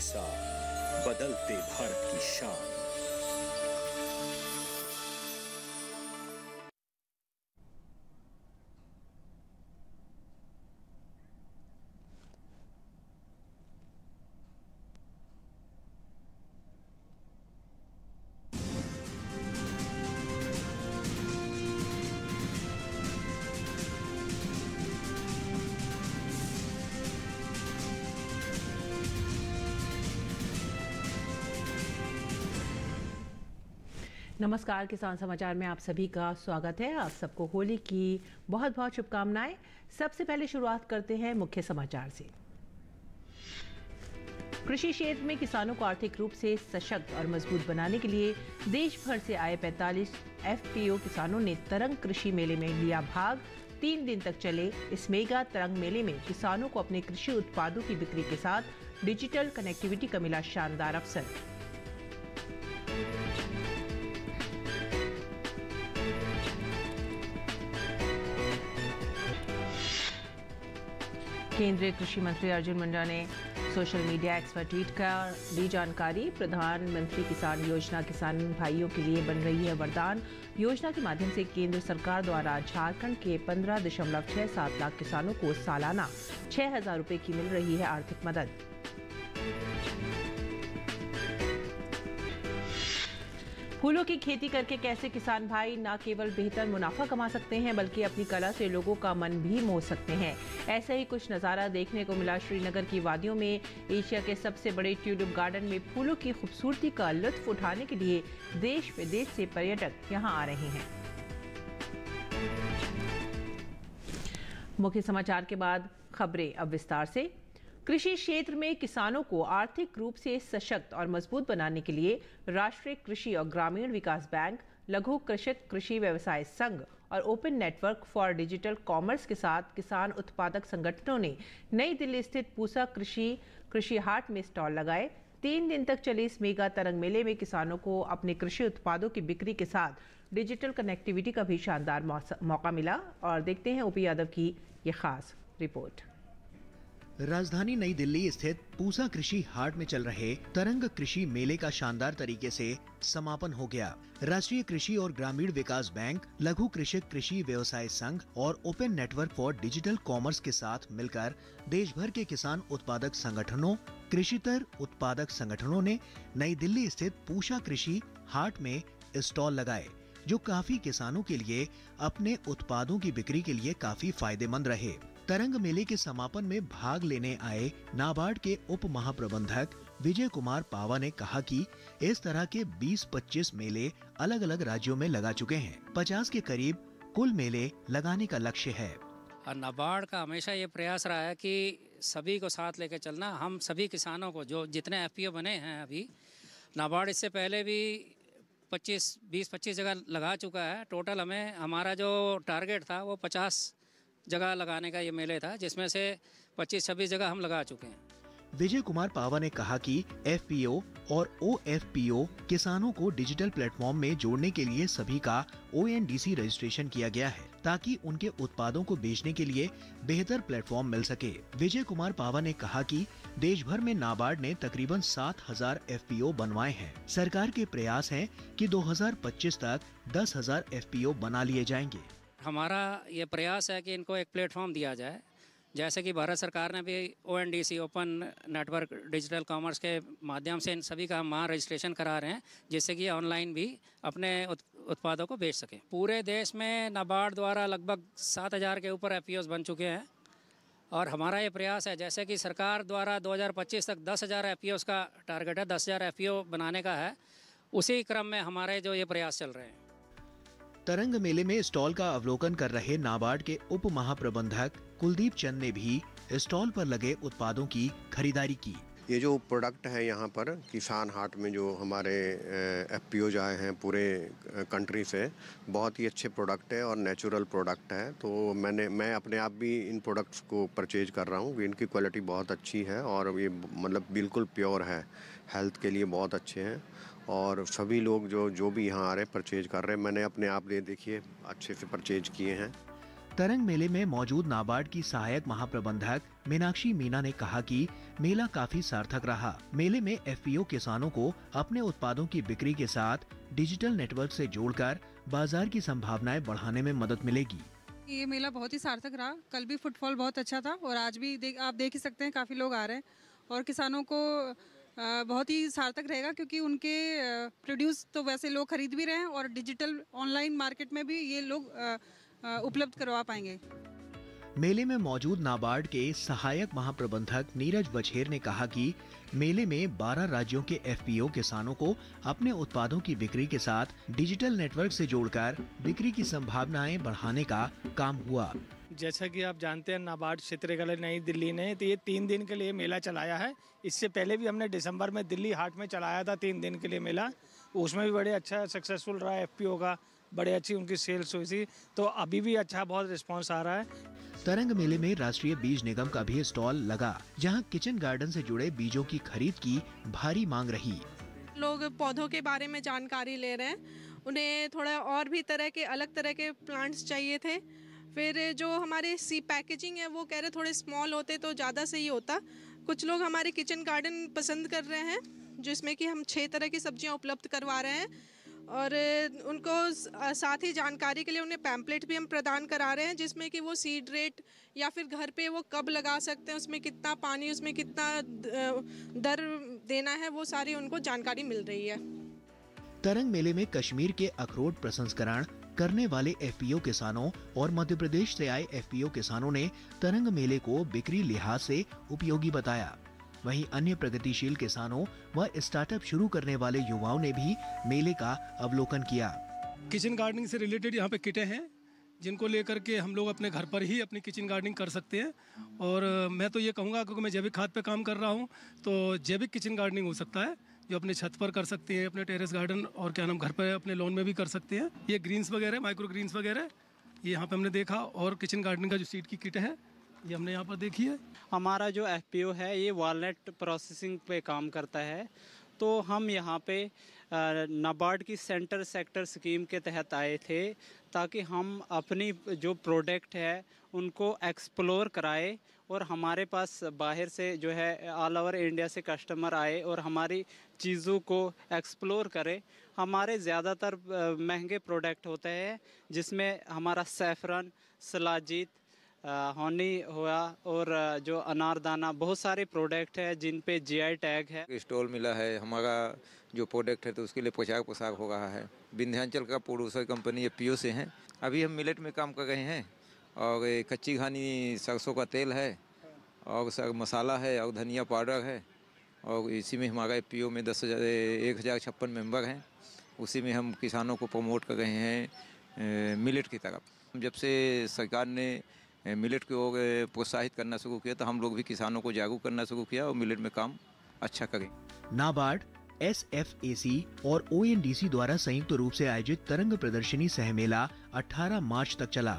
साथ बदलते भारत की शान। नमस्कार, किसान समाचार में आप सभी का स्वागत है। आप सबको होली की बहुत बहुत शुभकामनाएं। सबसे पहले शुरुआत करते हैं मुख्य समाचार से। कृषि क्षेत्र में किसानों को आर्थिक रूप से सशक्त और मजबूत बनाने के लिए देश भर से आए 45 एफपीओ किसानों ने तरंग कृषि मेले में लिया भाग। 3 दिन तक चले इस मेगा तरंग मेले में किसानों को अपने कृषि उत्पादों की बिक्री के साथ डिजिटल कनेक्टिविटी का मिला शानदार अवसर। केंद्रीय कृषि मंत्री अर्जुन मुंडा ने सोशल मीडिया एक्स पर ट्वीट कर दी जानकारी। प्रधानमंत्री किसान योजना किसान भाइयों के लिए बन रही है वरदान। योजना के माध्यम से केंद्र सरकार द्वारा झारखंड के 15.67 लाख किसानों को सालाना 6,000 रुपए की मिल रही है आर्थिक मदद। फूलों की खेती करके कैसे किसान भाई न केवल बेहतर मुनाफा कमा सकते हैं बल्कि अपनी कला से लोगों का मन भी मोह सकते हैं। ऐसा ही कुछ नज़ारा देखने को मिला श्रीनगर की वादियों में। एशिया के सबसे बड़े ट्यूलिप गार्डन में फूलों की खूबसूरती का लुत्फ उठाने के लिए देश विदेश से पर्यटक यहां आ रहे हैं। मुख्य समाचार के बाद खबरें अब विस्तार से। कृषि क्षेत्र में किसानों को आर्थिक रूप से सशक्त और मजबूत बनाने के लिए राष्ट्रीय कृषि और ग्रामीण विकास बैंक, लघु कृषक कृषि व्यवसाय संघ और open network for digital commerce के साथ किसान उत्पादक संगठनों ने नई दिल्ली स्थित पूसा कृषि हाट में स्टॉल लगाए। 3 दिन तक चले इस मेगा तरंग मेले में किसानों को अपने कृषि उत्पादों की बिक्री के साथ डिजिटल कनेक्टिविटी का भी शानदार मौका मिला। और देखते हैं ओपी यादव की ये खास रिपोर्ट। राजधानी नई दिल्ली स्थित पूसा कृषि हाट में चल रहे तरंग कृषि मेले का शानदार तरीके से समापन हो गया। राष्ट्रीय कृषि और ग्रामीण विकास बैंक, लघु कृषक कृषि व्यवसाय संघ और open network for digital commerce के साथ मिलकर देश भर के किसान उत्पादक संगठनों, कृषितर उत्पादक संगठनों ने नई दिल्ली स्थित पूसा कृषि हाट में स्टॉल लगाए, जो काफी किसानों के लिए अपने उत्पादों की बिक्री के लिए काफी फायदेमंद रहे। तरंग मेले के समापन में भाग लेने आए नाबार्ड के उप महाप्रबंधक विजय कुमार पावा ने कहा कि इस तरह के 20-25 मेले अलग अलग राज्यों में लगा चुके हैं। 50 के करीब कुल मेले लगाने का लक्ष्य है। नाबार्ड का हमेशा ये प्रयास रहा है कि सभी को साथ लेकर चलना। हम सभी किसानों को जो जितने एफपीओ बने हैं अभी, नाबार्ड इससे पहले भी 20-25 जगह लगा चुका है। टोटल हमारा जो टारगेट था वो 50 जगह लगाने का ये मेले था, जिसमें से 25-26 जगह हम लगा चुके हैं। विजय कुमार पावा ने कहा कि एफपीओ और ओएफपीओ किसानों को डिजिटल प्लेटफॉर्म में जोड़ने के लिए सभी का ओएनडीसी रजिस्ट्रेशन किया गया है, ताकि उनके उत्पादों को बेचने के लिए बेहतर प्लेटफॉर्म मिल सके। विजय कुमार पावा ने कहा कि देश भर में नाबार्ड ने तकरीबन 7,000 एफपीओ बनवाए हैं। सरकार के प्रयास हैं कि 2025 तक 10,000 एफपीओ बना लिए जाएंगे। हमारा ये प्रयास है कि इनको एक प्लेटफॉर्म दिया जाए, जैसे कि भारत सरकार ने भी ONDC open network digital commerce के माध्यम से इन सभी का हम वहाँ रजिस्ट्रेशन करा रहे हैं, जिससे कि ऑनलाइन भी अपने उत्पादों को बेच सकें। पूरे देश में नाबार्ड द्वारा लगभग 7,000 के ऊपर एफपीओज बन चुके हैं और हमारा ये प्रयास है, जैसे कि सरकार द्वारा 2025 तक 10,000 एफपीओज का टारगेट है, 10,000 एफपीओ बनाने का है। उसी क्रम में हमारे जो ये प्रयास चल रहे हैं। तरंग मेले में स्टॉल का अवलोकन कर रहे नाबार्ड के उप महाप्रबंधक कुलदीप चंद ने भी स्टॉल पर लगे उत्पादों की खरीदारी की। ये जो प्रोडक्ट है यहाँ पर किसान हाट में, जो हमारे एफपीओज आए हैं पूरे कंट्री से, बहुत ही अच्छे प्रोडक्ट है और नेचुरल प्रोडक्ट है। तो मैं अपने आप भी इन प्रोडक्ट्स को परचेज कर रहा हूँ। इनकी क्वालिटी बहुत अच्छी है और ये मतलब बिल्कुल प्योर है, हेल्थ के लिए बहुत अच्छे हैं और सभी लोग जो भी यहाँ आ रहे हैं परचेज कर रहे हैं। मैंने अपने आप देखिए अच्छे से परचेज किए हैं। तरंग मेले में मौजूद नाबार्ड की सहायक महाप्रबंधक मीनाक्षी मीना ने कहा कि मेला काफी सार्थक रहा। मेले में एफपीओ किसानों को अपने उत्पादों की बिक्री के साथ डिजिटल नेटवर्क से जोड़कर बाजार की संभावनाएं बढ़ाने में मदद मिलेगी। ये मेला बहुत ही सार्थक रहा। कल भी फुटफॉल बहुत अच्छा था और आज भी आप देख ही सकते हैं, काफ़ी लोग आ रहे हैं और किसानों को बहुत ही सार्थक रहेगा क्योंकि उनके प्रोड्यूस तो वैसे लोग खरीद भी रहे हैं और डिजिटल ऑनलाइन मार्केट में भी ये लोग उपलब्ध करवा पाएंगे। मेले में मौजूद नाबार्ड के सहायक महाप्रबंधक नीरज बछेर ने कहा कि मेले में 12 राज्यों के एफपीओ किसानों को अपने उत्पादों की बिक्री के साथ डिजिटल नेटवर्क से जोड़कर बिक्री की संभावनाएं बढ़ाने का काम हुआ। जैसा कि आप जानते हैं, नाबार्ड क्षेत्रीय कार्यालय नई दिल्ली ने तो ये 3 दिन के लिए मेला चलाया है। इससे पहले भी हमने दिसंबर में दिल्ली हाट में चलाया था 3 दिन के लिए मेला, उसमें भी बड़े अच्छा सक्सेसफुल रहा एफपीओ का, बड़े अच्छी उनकी सेल्स हुई थी। तो अभी भी अच्छा बहुत रिस्पांस आ रहा है। तरंग मेले में राष्ट्रीय बीज निगम का भी स्टॉल लगा, जहां किचन गार्डन से जुड़े बीजों की खरीद की भारी मांग रही। लोग पौधों के बारे में जानकारी ले रहे हैं, उन्हें थोड़ा और भी तरह के अलग तरह के प्लांट्स चाहिए थे। फिर जो हमारे सी पैकेजिंग है वो कह रहे थोड़े स्मॉल होते तो ज़्यादा सही होता। कुछ लोग हमारे किचन गार्डन पसंद कर रहे हैं जिसमें कि हम 6 तरह की सब्जियां उपलब्ध करवा रहे हैं और उनको साथ ही जानकारी के लिए उन्हें पैम्पलेट भी हम प्रदान करा रहे हैं जिसमें कि वो सीड रेट या फिर घर पे वो कब लगा सकते हैं, उसमें कितना पानी, उसमें कितना दर देना है, वो सारी उनको जानकारी मिल रही है। तरंग मेले में कश्मीर के अखरोट प्रसंस्करण करने वाले एफपीओ किसानों और मध्य प्रदेश से आए एफपीओ किसानों ने तरंग मेले को बिक्री लिहाज से उपयोगी बताया। वहीं अन्य प्रगतिशील किसानों व स्टार्टअप शुरू करने वाले युवाओं ने भी मेले का अवलोकन किया। किचन गार्डनिंग से रिलेटेड यहाँ पे किटें हैं जिनको लेकर के हम लोग अपने घर पर ही अपनी किचन गार्डनिंग कर सकते हैं। और मैं तो ये कहूँगा, क्योंकि मैं जैविक खाद पे काम कर रहा हूँ, तो जैविक किचन गार्डनिंग हो सकता है जो अपने छत पर कर सकते हैं, अपने टेरेस गार्डन और क्या नाम घर पर अपने लॉन में भी कर सकते हैं। ये ग्रीन्स वगैरह, माइक्रो ग्रीन्स वगैरह ये यहाँ पे हमने देखा। और किचन गार्डनिंग का जो सीड की किट है ये हमने यहाँ पर देखी है। हमारा जो एफपीओ है ये वॉलनट प्रोसेसिंग पे काम करता है, तो हम यहाँ पे नाबार्ड की सेंटर सेक्टर स्कीम के तहत आए थे ताकि हम अपनी जो प्रोडक्ट है उनको एक्सप्लोर कराए और हमारे पास बाहर से जो है ऑल ओवर इंडिया से कस्टमर आए और हमारी चीज़ों को एक्सप्लोर करें। हमारे ज़्यादातर महंगे प्रोडक्ट होते हैं जिसमें हमारा सैफरन, सलाजीत, हनी हुआ और जो अनारदाना, बहुत सारे प्रोडक्ट है जिन पे जीआई टैग है। स्टॉल मिला है, हमारा जो प्रोडक्ट है तो उसके लिए पोशाक हो रहा है। विंध्याचल का प्रोड्यूसर कंपनी एफपीओ से हैं। अभी हम मिलेट में काम कर रहे हैं और कच्ची घानी सरसों का तेल है और सर मसाला है और धनिया पाउडर है और इसी में हमारा एफपीओ में 10,56 मेंबर हैं। उसी में हम किसानों को प्रमोट कर रहे हैं मिलेट की तरफ। जब से सरकार ने मिलेट को प्रोत्साहित करना शुरू किया तो हम लोग भी किसानों को जागरूक करना शुरू किया और मिलेट में काम अच्छा करें। नाबार्ड, एसएफएसी और ओएनडीसी द्वारा संयुक्त रूप से आयोजित तरंग प्रदर्शनी सह मेला 18 मार्च तक चला।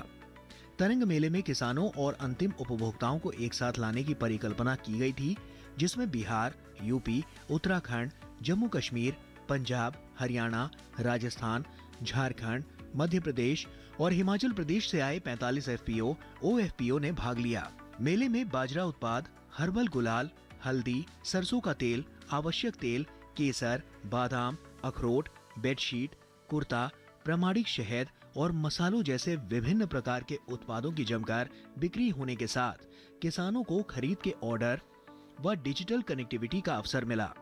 तरंग मेले में किसानों और अंतिम उपभोक्ताओं को एक साथ लाने की परिकल्पना की गई थी, जिसमें बिहार, यूपी, उत्तराखंड, जम्मू कश्मीर, पंजाब, हरियाणा, राजस्थान, झारखंड, मध्य प्रदेश और हिमाचल प्रदेश से आए 45 एफपीओ, ओएफपीओ ने भाग लिया। मेले में बाजरा उत्पाद, हर्बल गुलाल, हल्दी, सरसों का तेल, आवश्यक तेल, केसर, बादाम, अखरोट, बेडशीट, कुर्ता, प्रामाणिक शहद और मसालों जैसे विभिन्न प्रकार के उत्पादों की जमकर बिक्री होने के साथ किसानों को खरीद के ऑर्डर व डिजिटल कनेक्टिविटी का अवसर मिला।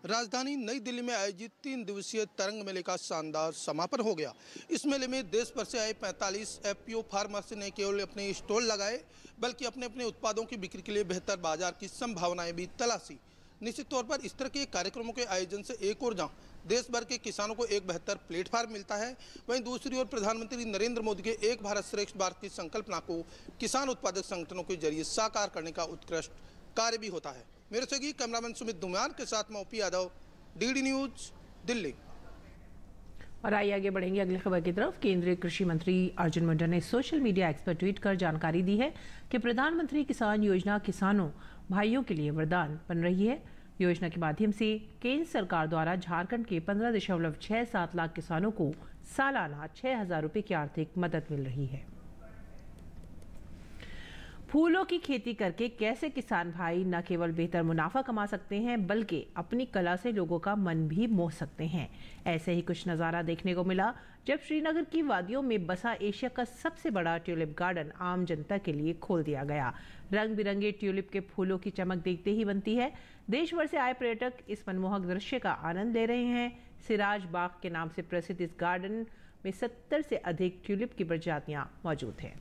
राजधानी नई दिल्ली में आयोजित 3 दिवसीय तरंग मेले का शानदार समापन हो गया। इस मेले में देश भर से आए 45 एफपीओ फार्मर्स ने केवल अपने स्टॉल लगाए बल्कि अपने अपने उत्पादों की बिक्री के लिए बेहतर बाजार की संभावनाएं भी तलाशी। निश्चित तौर पर इस तरह के कार्यक्रमों के आयोजन से एक और जहां देश भर के किसानों को एक बेहतर प्लेटफॉर्म मिलता है, वहीं दूसरी ओर प्रधानमंत्री नरेंद्र मोदी के एक भारत श्रेष्ठ भारत की संकल्पना को किसान उत्पादक संगठनों के जरिए साकार करने का उत्कृष्ट कार्य भी होता है। मेरे सहयोगी कैमरामैन सुमित धुमियान के साथ मैं OP Yadav, DD news, Delhi. और आइए आगे बढ़ेंगे अगली खबर की तरफ। केंद्रीय कृषि मंत्री अर्जुन मुंडा ने सोशल मीडिया एक्स पर ट्वीट कर जानकारी दी है कि प्रधानमंत्री किसान योजना किसानों भाइयों के लिए वरदान बन रही है। योजना के माध्यम से केंद्र सरकार द्वारा झारखंड के 15.67 लाख किसानों को सालाना 6,000 रुपए की आर्थिक मदद मिल रही है। फूलों की खेती करके कैसे किसान भाई न केवल बेहतर मुनाफा कमा सकते हैं बल्कि अपनी कला से लोगों का मन भी मोह सकते हैं। ऐसे ही कुछ नज़ारा देखने को मिला जब श्रीनगर की वादियों में बसा एशिया का सबसे बड़ा ट्यूलिप गार्डन आम जनता के लिए खोल दिया गया। रंग बिरंगे ट्यूलिप के फूलों की चमक देखते ही बनती है। देश भर से आए पर्यटक इस मनमोहक दृश्य का आनंद ले रहे हैं। सिराज बाग के नाम से प्रसिद्ध इस गार्डन में 70 से अधिक ट्यूलिप की प्रजातियां मौजूद हैं।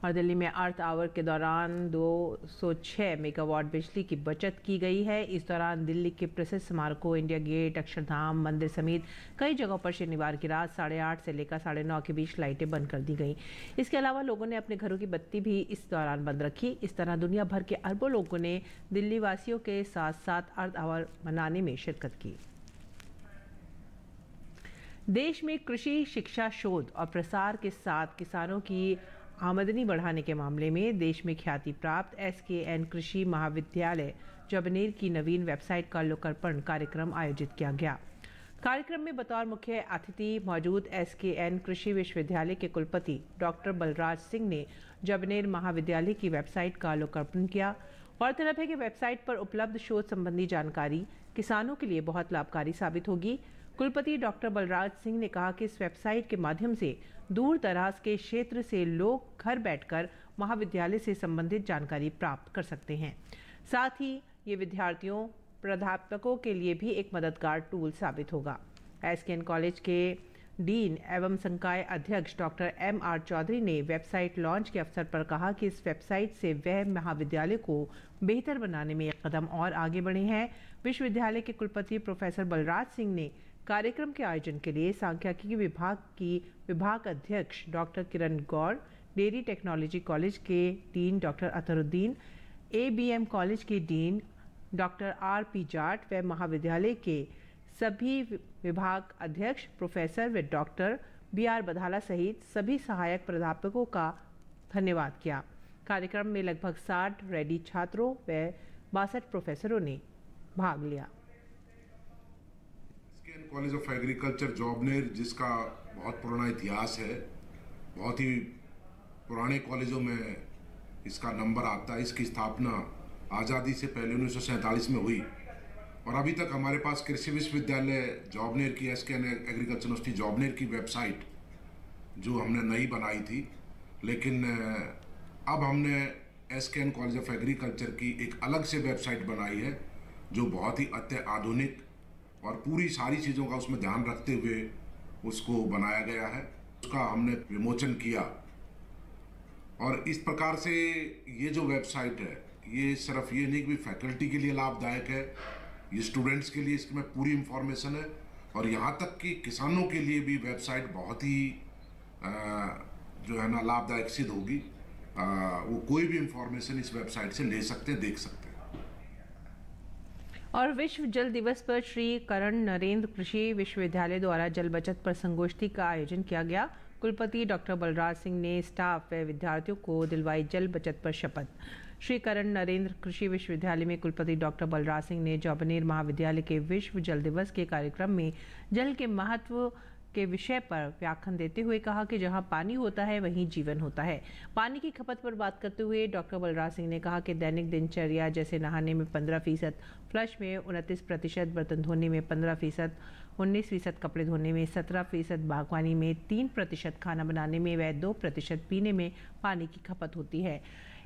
और दिल्ली में अर्थ आवर के दौरान 206 मेगावाट बिजली की बचत की गई है। इस दौरान दिल्ली के प्रसिद्ध स्मारकों, इंडिया गेट, अक्षरधाम मंदिर समेत कई जगहों पर शनिवार की रात 8:30 से लेकर 9:30 के बीच लाइटें बंद कर दी गई। इसके अलावा लोगों ने अपने घरों की बत्ती भी इस दौरान बंद रखी। इस तरह दुनिया भर के अरबों लोगों ने दिल्ली वासियों के साथ साथ अर्थ आवर मनाने में शिरकत की। देश में कृषि शिक्षा, शोध और प्रसार के साथ किसानों की आमदनी बढ़ाने के मामले में देश में ख्याति प्राप्त SKN कृषि महाविद्यालय जबनेर की नवीन वेबसाइट का लोकार्पण कार्यक्रम आयोजित किया गया। कार्यक्रम में बतौर मुख्य अतिथि मौजूद SKN कृषि विश्वविद्यालय के कुलपति डॉक्टर बलराज सिंह ने जबनेर महाविद्यालय की वेबसाइट का लोकार्पण किया। गौरतलब है कि वेबसाइट पर उपलब्ध शोध संबंधी जानकारी किसानों के लिए बहुत लाभकारी साबित होगी। कुलपति डॉक्टर बलराज सिंह ने कहा कि इस वेबसाइट के माध्यम से दूर दराज के क्षेत्र से लोग घर बैठकर महाविद्यालय से संबंधित जानकारी प्राप्त कर सकते हैं। साथ ही ये विद्यार्थियों, प्राध्यापकों के लिए भी एक मददगार टूल साबित होगा। SKN कॉलेज के डीन एवं संकाय अध्यक्ष डॉक्टर MR चौधरी ने वेबसाइट लॉन्च के अवसर पर कहा कि इस वेबसाइट से वह महाविद्यालय को बेहतर बनाने में एक कदम और आगे बढ़े हैं। विश्वविद्यालय के कुलपति प्रोफेसर बलराज सिंह ने कार्यक्रम के आयोजन के लिए सांख्यिकी विभाग की विभाग अध्यक्ष डॉक्टर किरण गौर, डेयरी टेक्नोलॉजी कॉलेज के डीन डॉक्टर अतरुद्दीन, ABM कॉलेज के डीन डॉक्टर RP जाट व महाविद्यालय के सभी विभाग अध्यक्ष, प्रोफेसर व डॉक्टर BR बधाला सहित सभी सहायक प्राध्यापकों का धन्यवाद किया। कार्यक्रम में लगभग 60 रेडी छात्रों व 62 प्रोफेसरों ने भाग लिया। कॉलेज ऑफ एग्रीकल्चर जॉबनेर, जिसका बहुत पुराना इतिहास है, बहुत ही पुराने कॉलेजों में इसका नंबर आता है। इसकी स्थापना आज़ादी से पहले 1947 में हुई और अभी तक हमारे पास कृषि विश्वविद्यालय जॉबनेर की SKN एग्रीकल्चर यूनिवर्सिटी जॉबनेर की वेबसाइट जो हमने नई बनाई थी, लेकिन अब हमने SKN कॉलेज ऑफ एग्रीकल्चर की एक अलग से वेबसाइट बनाई है जो बहुत ही अत्याधुनिक और पूरी सारी चीज़ों का उसमें ध्यान रखते हुए उसको बनाया गया है। उसका हमने विमोचन किया और इस प्रकार से ये जो वेबसाइट है, ये सिर्फ ये नहीं कि फैकल्टी के लिए लाभदायक है, ये स्टूडेंट्स के लिए इसमें पूरी इंफॉर्मेशन है और यहाँ तक कि किसानों के लिए भी वेबसाइट बहुत ही जो है ना लाभदायक सिद्ध होगी। वो कोई भी इंफॉर्मेशन इस वेबसाइट से ले सकते हैं, देख सकते हैं। और विश्व जल दिवस पर श्री करण नरेंद्र कृषि विश्वविद्यालय द्वारा जल बचत पर संगोष्ठी का आयोजन किया गया। कुलपति डॉक्टर बलराज सिंह ने स्टाफ व विद्यार्थियों को दिलवाई जल बचत पर शपथ। श्री करण नरेंद्र कृषि विश्वविद्यालय में कुलपति डॉक्टर बलराज सिंह ने जबनेर महाविद्यालय के विश्व जल दिवस के कार्यक्रम में जल के महत्व के विषय पर व्याख्यान देते हुए कहा कि जहां पानी होता है वहीं जीवन होता है। पानी की खपत पर बात करते हुए डॉक्टर बलराज सिंह ने कहा कि दैनिक दिनचर्या जैसे नहाने में 15%, फ्लश में 29%, बर्तन धोने में 15%, 19% कपड़े धोने में 17%, बागवानी में 3%, खाना बनाने में व 2% पीने में पानी की खपत होती है।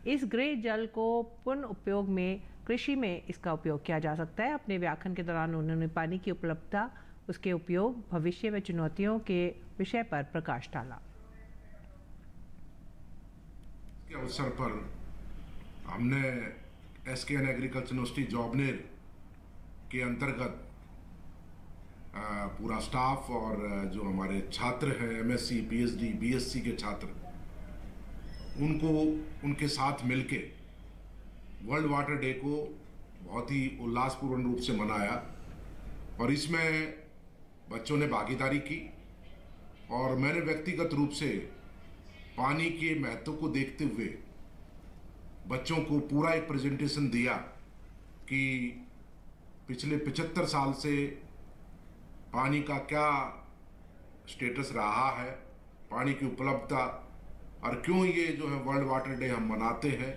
इस ग्रे जल को पुनः उपयोग में कृषि में इसका उपयोग किया जा सकता है। अपने व्याख्यान के दौरान उन्होंने पानी की उपलब्धता, उसके उपयोग, भविष्य व चुनौतियों के विषय पर प्रकाश डाला। के अवसर पर हमने SKN एग्रीकल्चर यूनिवर्सिटी जॉबनेर के अंतर्गत पूरा स्टाफ और जो हमारे छात्र हैं MSc, PhD, BSc के छात्र, उनको उनके साथ मिलके वर्ल्ड वाटर डे को बहुत ही उल्लासपूर्ण रूप से मनाया और इसमें बच्चों ने भागीदारी की और मैंने व्यक्तिगत रूप से पानी के महत्व को देखते हुए बच्चों को पूरा एक प्रेजेंटेशन दिया कि पिछले 75 साल से पानी का क्या स्टेटस रहा है, पानी की उपलब्धता और क्यों ये जो है वर्ल्ड वाटर डे हम मनाते हैं,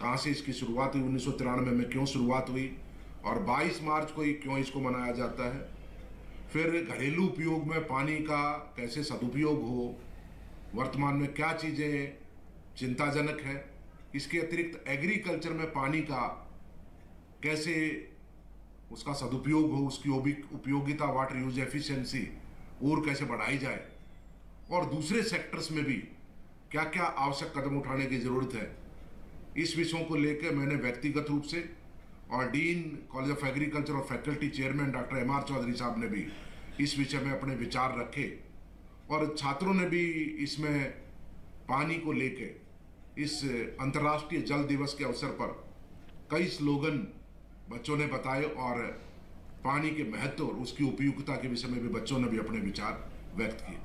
कहाँ से इसकी शुरुआत हुई, 1993 में क्यों शुरुआत हुई और 22 मार्च को ही क्यों इसको मनाया जाता है। फिर घरेलू उपयोग में पानी का कैसे सदुपयोग हो, वर्तमान में क्या चीज़ें चिंताजनक है। इसके अतिरिक्त एग्रीकल्चर में पानी का कैसे उसका सदुपयोग हो, उसकी उपयोगिता, वाटर यूज एफिशिएंसी और कैसे बढ़ाई जाए, और दूसरे सेक्टर्स में भी क्या क्या आवश्यक कदम उठाने की ज़रूरत है। इस विषयों को लेकर मैंने व्यक्तिगत रूप से और डीन कॉलेज ऑफ एग्रीकल्चर और faculty chairman doctor M R. Chaudhary साहब ने भी इस विषय में अपने विचार रखे और छात्रों ने भी इसमें पानी को लेकर इस अंतर्राष्ट्रीय जल दिवस के अवसर पर कई स्लोगन बच्चों ने बताए और पानी के महत्व और उसकी उपयुक्तता के विषय में भी बच्चों ने भी अपने विचार व्यक्त किए।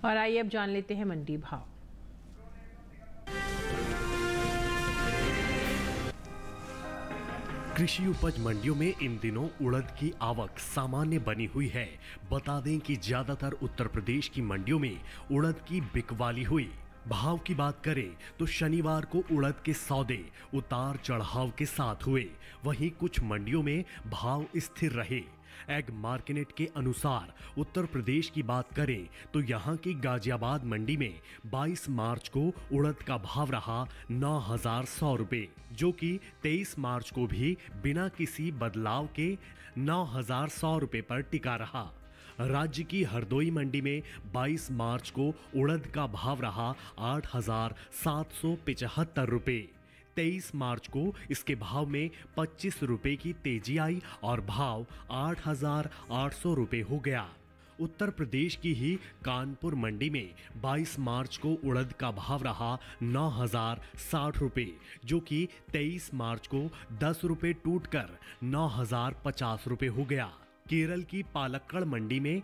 और आइए अब जान लेते हैं मंडी भाव। कृषि उपज मंडियों में इन दिनों उड़द की आवक सामान्य बनी हुई है। बता दें कि ज्यादातर उत्तर प्रदेश की मंडियों में उड़द की बिकवाली हुई। भाव की बात करें तो शनिवार को उड़द के सौदे उतार चढ़ाव के साथ हुए, वहीं कुछ मंडियों में भाव स्थिर रहे। एग मार्केट के अनुसार उत्तर प्रदेश की बात करें तो यहां की गाजियाबाद मंडी में 22 मार्च को उड़द का भाव रहा 9,100 रुपए, जो कि 23 मार्च को भी बिना किसी बदलाव के 9,100 रुपए पर टिका रहा। राज्य की हरदोई मंडी में 22 मार्च को उड़द का भाव रहा 8,775 रुपए। 23 मार्च को इसके भाव में 25 रुपए की तेजी आई और भाव 8,800 रुपए हो गया। उत्तर प्रदेश की ही कानपुर मंडी में 22 मार्च को उड़द का भाव रहा 9,060 रुपए, जो कि 23 मार्च को 10 रुपए टूटकर 9,050 रुपए हो गया। केरल की पालक्कड़ मंडी में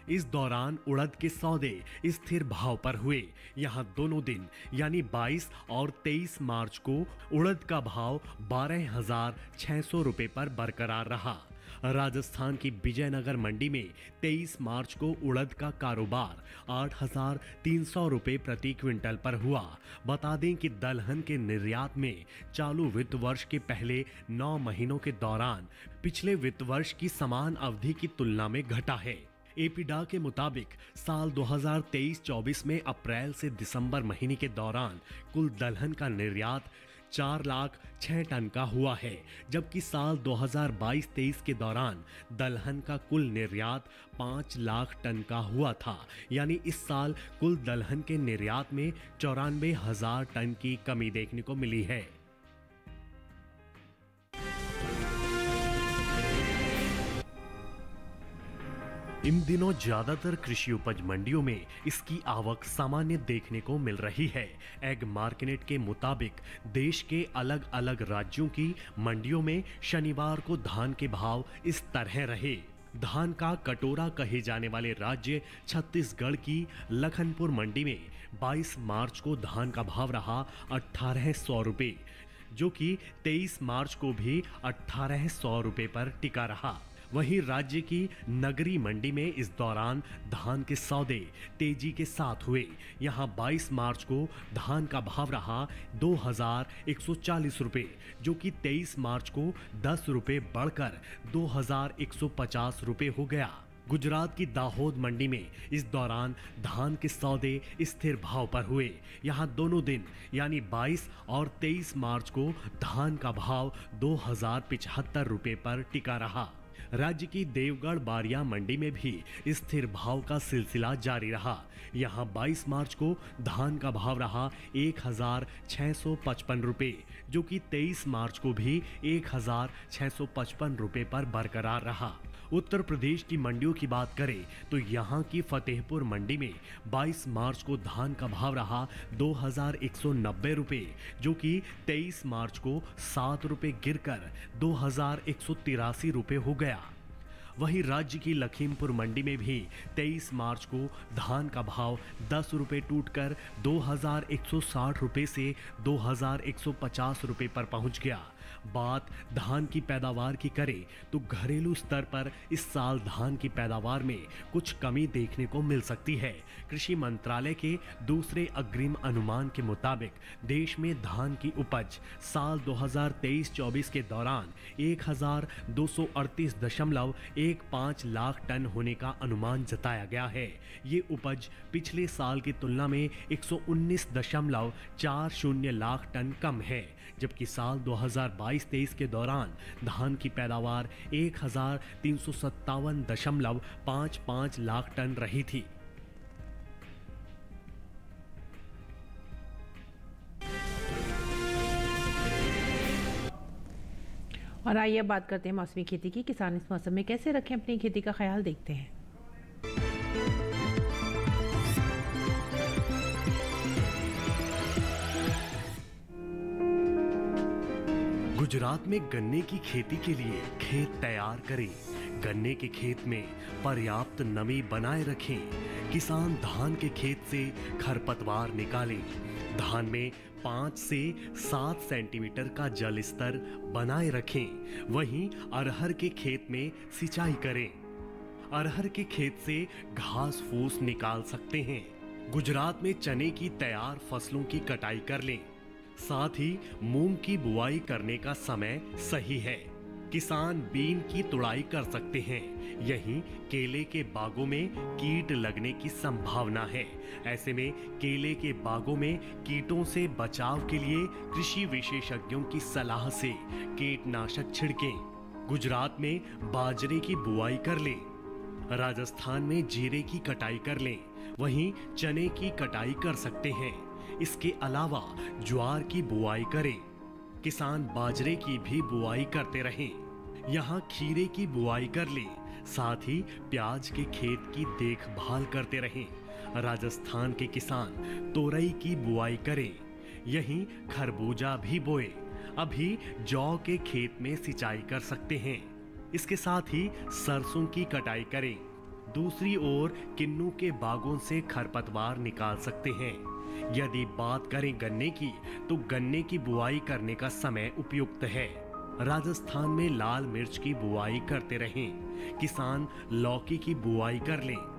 इस दौरान उड़द के सौदे स्थिर भाव पर हुए। यहां दोनों दिन यानी 22 और 23 मार्च को उड़द का भाव 12,600 रुपए पर बरकरार रहा। राजस्थान की विजयनगर मंडी में 23 मार्च को उड़द का कारोबार 8,300 रुपए प्रति क्विंटल पर हुआ। बता दें कि दलहन के निर्यात में चालू वित्त वर्ष के पहले 9 महीनों के दौरान पिछले वित्त वर्ष की समान अवधि की तुलना में घटा है। एपीडा के मुताबिक साल 2023-24 में अप्रैल से दिसंबर महीने के दौरान कुल दलहन का निर्यात 4,06,000 टन का हुआ है, जबकि साल 2022-23 के दौरान दलहन का कुल निर्यात 5,00,000 टन का हुआ था। यानी इस साल कुल दलहन के निर्यात में 94,000 टन की कमी देखने को मिली है। इन दिनों ज्यादातर कृषि उपज मंडियों में इसकी आवक सामान्य देखने को मिल रही है। एग मार्केट के मुताबिक देश के अलग अलग राज्यों की मंडियों में शनिवार को धान के भाव इस तरह रहे। धान का कटोरा कहे जाने वाले राज्य छत्तीसगढ़ की लखनपुर मंडी में 22 मार्च को धान का भाव रहा 1,800 रुपए, जो कि 23 मार्च को भी 1,800 रुपए पर टिका रहा। वहीं राज्य की नगरी मंडी में इस दौरान धान के सौदे तेजी के साथ हुए। यहां 22 मार्च को धान का भाव रहा 2,140 रुपए, जो कि 23 मार्च को 10 रुपए बढ़कर 2,150 रुपए हो गया। गुजरात की दाहोद मंडी में इस दौरान धान के सौदे स्थिर भाव पर हुए। यहां दोनों दिन यानी 22 और 23 मार्च को धान का भाव 2,075 रुपए पर टिका रहा। राज्य की देवगढ़ बारिया मंडी में भी स्थिर भाव का सिलसिला जारी रहा। यहां 22 मार्च को धान का भाव रहा 1,655 रुपए, जो कि 23 मार्च को भी 1,655 रुपए पर बरकरार रहा। उत्तर प्रदेश की मंडियों की बात करें तो यहां की फतेहपुर मंडी में 22 मार्च को धान का भाव रहा 2,190 रुपए, जो कि 23 मार्च को 7 रुपए गिरकर 2,183 रुपए हो गया। वहीं राज्य की लखीमपुर मंडी में भी 23 मार्च को धान का भाव 10 रुपए टूटकर 2,160 रुपए से 2,150 रुपए पर पहुंच गया। बात धान की पैदावार की करें तो घरेलू स्तर पर इस साल धान की पैदावार में कुछ कमी देखने को मिल सकती है। कृषि मंत्रालय के दूसरे अग्रिम अनुमान के मुताबिक देश में धान की उपज साल 2023-24 के दौरान 1238.15 लाख टन होने का अनुमान जताया गया है। ये उपज पिछले साल की तुलना में 119.40 लाख टन कम है, जबकि साल 2022-23 के दौरान धान की पैदावार 1357.55 लाख टन रही थी। और आइए अब बात करते हैं मौसमी खेती की। किसान इस मौसम में कैसे रखें अपनी खेती का ख्याल, देखते हैं। गुजरात में गन्ने की खेती के लिए खेत तैयार करें। गन्ने के खेत में पर्याप्त नमी बनाए रखें। किसान धान के खेत से खरपतवार निकालें। धान में 5 से 7 सेंटीमीटर का जल स्तर बनाए रखें। वहीं अरहर के खेत में सिंचाई करें। अरहर के खेत से घास फूस निकाल सकते हैं। गुजरात में चने की तैयार फसलों की कटाई कर लें। साथ ही मूंग की बुआई करने का समय सही है। किसान बीन की तुड़ाई कर सकते हैं। यहीं केले के बागों में कीट लगने की संभावना है। ऐसे में केले के बागों में कीटों से बचाव के लिए कृषि विशेषज्ञों की सलाह से कीटनाशक छिड़कें। गुजरात में बाजरे की बुआई कर लें। राजस्थान में जीरे की कटाई कर लें। वहीं चने की कटाई कर सकते हैं। इसके अलावा ज्वार की बुआई करें। किसान बाजरे की भी बुआई करते रहें। यहाँ खीरे की बुआई कर लें। साथ ही प्याज के खेत की देखभाल करते रहें। राजस्थान के किसान तोरई की बुआई करें। यहीं खरबूजा भी बोए। अभी जौ के खेत में सिंचाई कर सकते हैं। इसके साथ ही सरसों की कटाई करें। दूसरी ओर किन्नू के बागों से खरपतवार निकाल सकते हैं। यदि बात करें गन्ने की, तो गन्ने की बुआई करने का समय उपयुक्त है। राजस्थान में लाल मिर्च की बुआई करते रहें। किसान लौकी की बुआई कर लें।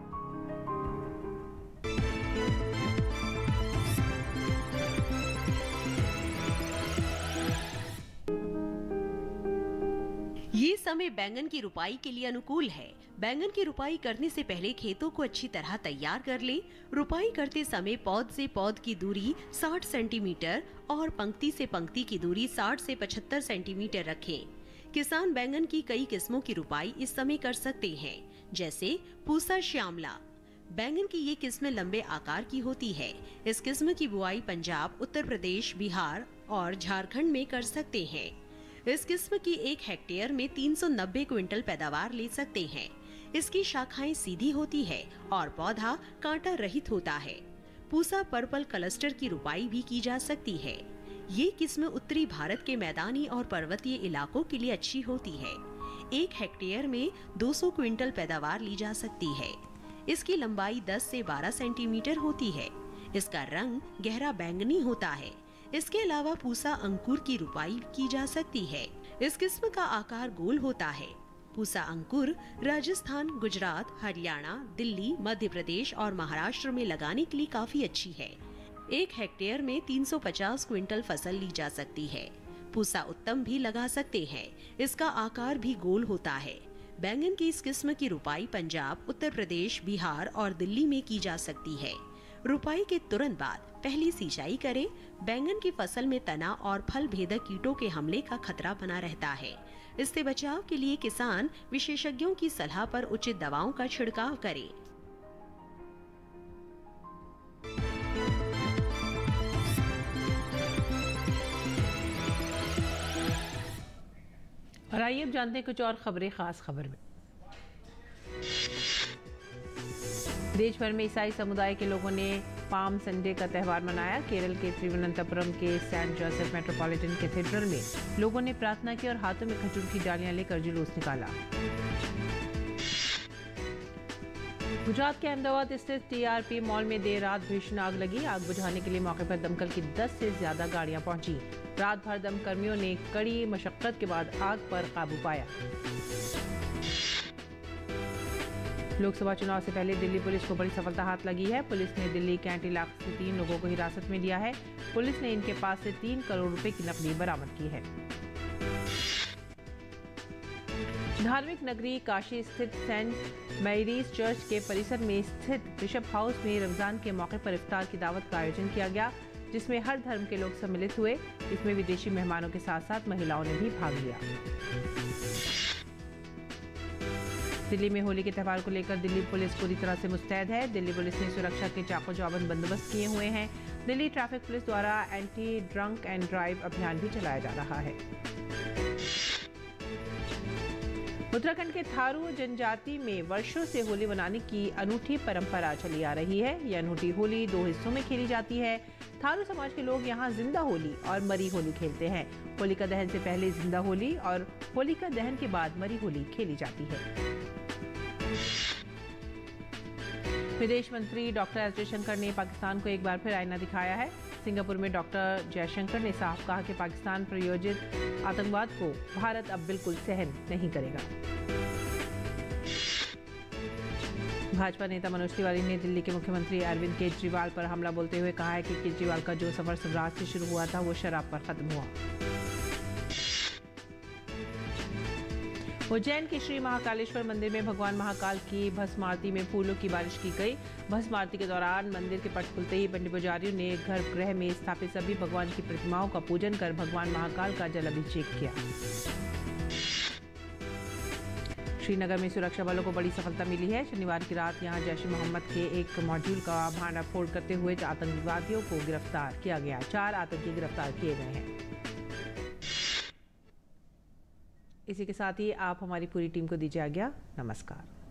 ये समय बैंगन की रुपाई के लिए अनुकूल है। बैंगन की रुपाई करने से पहले खेतों को अच्छी तरह तैयार कर लें। रुपाई करते समय पौध से पौध की दूरी 60 सेंटीमीटर और पंक्ति से पंक्ति की दूरी 60 से 75 सेंटीमीटर रखें। किसान बैंगन की कई किस्मों की रुपाई इस समय कर सकते हैं, जैसे पूसा श्यामला। बैंगन की ये किस्म लंबे आकार की होती है। इस किस्म की बुआई पंजाब, उत्तर प्रदेश, बिहार और झारखंड में कर सकते हैं। इस किस्म की 1 हेक्टेयर में 390 क्विंटल पैदावार ले सकते हैं। इसकी शाखाएं सीधी होती है और पौधा कांटा रहित होता है। पूसा पर्पल क्लस्टर की रुपाई भी की जा सकती है। ये किस्म उत्तरी भारत के मैदानी और पर्वतीय इलाकों के लिए अच्छी होती है। 1 हेक्टेयर में 200 क्विंटल पैदावार ली जा सकती है। इसकी लंबाई 10 से 12 सेंटीमीटर होती है। इसका रंग गहरा बैंगनी होता है। इसके अलावा पूसा अंकुर की रुपाई की जा सकती है। इस किस्म का आकार गोल होता है। पूसा अंकुर राजस्थान, गुजरात, हरियाणा, दिल्ली, मध्य प्रदेश और महाराष्ट्र में लगाने के लिए काफी अच्छी है। 1 हेक्टेयर में 350 क्विंटल फसल ली जा सकती है। पूसा उत्तम भी लगा सकते हैं। इसका आकार भी गोल होता है। बैंगन की इस किस्म की रुपाई पंजाब, उत्तर प्रदेश, बिहार और दिल्ली में की जा सकती है। रुपाई के तुरंत बाद पहली सिंचाई करें। बैंगन की फसल में तना और फल भेदक कीटों के हमले का खतरा बना रहता है। इससे बचाव के लिए किसान विशेषज्ञों की सलाह पर उचित दवाओं का छिड़काव करें। और आइए अब जानते हैं कुछ और खबरें खास खबर में। देश भर में ईसाई समुदाय के लोगों ने पाम संडे का त्यौहार मनाया। केरल के तिरुवनंतपुरम के सेंट जोसेफ मेट्रोपॉलिटन कैथेड्रल में लोगों ने प्रार्थना की और हाथों में खजूर की डालियां लेकर जुलूस निकाला। गुजरात के अहमदाबाद स्थित टीआरपी मॉल में देर रात भीषण आग लगी। आग बुझाने के लिए मौके पर दमकल की 10 से ज्यादा गाड़ियां पहुंची। रात भर दमकर्मियों ने कड़ी मशक्कत के बाद आग पर काबू पाया। लोकसभा चुनाव से पहले दिल्ली पुलिस को बड़ी सफलता हाथ लगी है। पुलिस ने दिल्ली कैंट इलाके से 3 लोगों को हिरासत में लिया है। पुलिस ने इनके पास से 3 करोड़ रुपए की नकदी बरामद की है। धार्मिक नगरी काशी स्थित सेंट मैरीज चर्च के परिसर में स्थित बिशप हाउस में रमजान के मौके पर इफ्तार की दावत का आयोजन किया गया, जिसमें हर धर्म के लोग सम्मिलित हुए। इसमें विदेशी मेहमानों के साथ साथ महिलाओं ने भी भाग लिया। दिल्ली में होली के त्यौहार को लेकर दिल्ली पुलिस पूरी तरह से मुस्तैद है। दिल्ली पुलिस ने सुरक्षा के चाको चौबंद बंदोबस्त किए हुए हैं। दिल्ली ट्रैफिक पुलिस द्वारा एंटी ड्रंक एंड ड्राइव अभियान भी चलाया जा रहा है। उत्तराखंड के थारू जनजाति में वर्षों से होली मनाने की अनूठी परंपरा चली आ रही है। यह अनूठी होली 2 हिस्सों में खेली जाती है। थारू समाज के लोग यहाँ जिंदा होली और मरी होली खेलते हैं। होलिका दहन से पहले जिंदा होली और होलिका दहन के बाद मरी होली खेली जाती है। विदेश मंत्री डॉक्टर एस जयशंकर ने पाकिस्तान को एक बार फिर आईना दिखाया है। सिंगापुर में डॉक्टर जयशंकर ने साफ कहा कि पाकिस्तान प्रायोजित आतंकवाद को भारत अब बिल्कुल सहन नहीं करेगा। भाजपा नेता मनोज तिवारी ने दिल्ली के मुख्यमंत्री अरविंद केजरीवाल पर हमला बोलते हुए कहा है कि केजरीवाल का जो सफर स्वराज से शुरू हुआ था वो शराब पर खत्म हुआ। उज्जैन के श्री महाकालेश्वर मंदिर में भगवान महाकाल की भस्म आरती में फूलों की बारिश की गई। भस्म आरती के दौरान मंदिर के पट खुलते ही पंडित पुजारियों ने गर्भगृह में स्थापित सभी भगवान की प्रतिमाओं का पूजन कर भगवान महाकाल का जल अभिषेक किया। श्रीनगर में सुरक्षा बलों को बड़ी सफलता मिली है। शनिवार की रात यहां जैश ए मोहम्मद के एक मॉड्यूल का भांडाफोड़ करते हुए आतंकवादियों को गिरफ्तार किया गया। 4 आतंकी गिरफ्तार किए गए हैं। इसी के साथ ही आप हमारी पूरी टीम को दीजिए आज्ञा। नमस्कार।